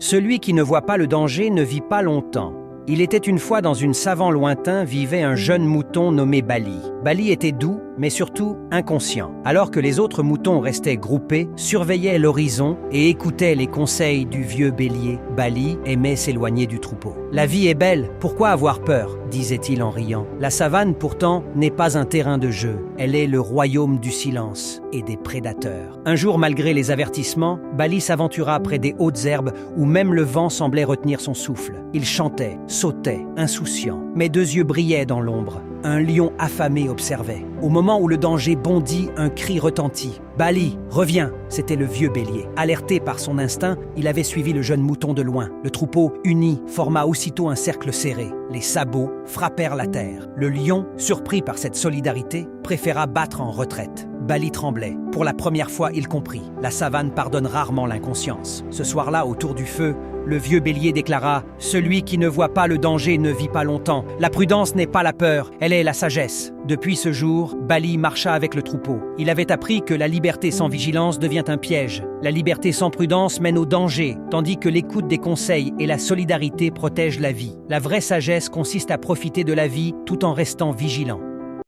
Celui qui ne voit pas le danger ne vit pas longtemps. Il était une fois dans une savane lointain vivait un jeune mouton nommé Bali. Bali était doux, mais surtout inconscient. Alors que les autres moutons restaient groupés, surveillaient l'horizon et écoutaient les conseils du vieux bélier, Bali aimait s'éloigner du troupeau. « La vie est belle, pourquoi avoir peur ?» disait-il en riant. La savane, pourtant, n'est pas un terrain de jeu. Elle est le royaume du silence et des prédateurs. Un jour, malgré les avertissements, Bali s'aventura près des hautes herbes où même le vent semblait retenir son souffle. Il chantait, sautait, insouciant. Mes deux yeux brillaient dans l'ombre. Un lion affamé observait. Au moment où le danger bondit, un cri retentit. « Bali, reviens !» C'était le vieux bélier. Alerté par son instinct, il avait suivi le jeune mouton de loin. Le troupeau, uni, forma aussitôt un cercle serré. Les sabots frappèrent la terre. Le lion, surpris par cette solidarité, préféra battre en retraite. Bali tremblait. Pour la première fois, il comprit. La savane pardonne rarement l'inconscience. Ce soir-là, autour du feu, le vieux bélier déclara « Celui qui ne voit pas le danger ne vit pas longtemps. La prudence n'est pas la peur, elle est la sagesse. » Depuis ce jour, Bali marcha avec le troupeau. Il avait appris que la liberté sans vigilance devient un piège. La liberté sans prudence mène au danger, tandis que l'écoute des conseils et la solidarité protègent la vie. La vraie sagesse consiste à profiter de la vie tout en restant vigilant.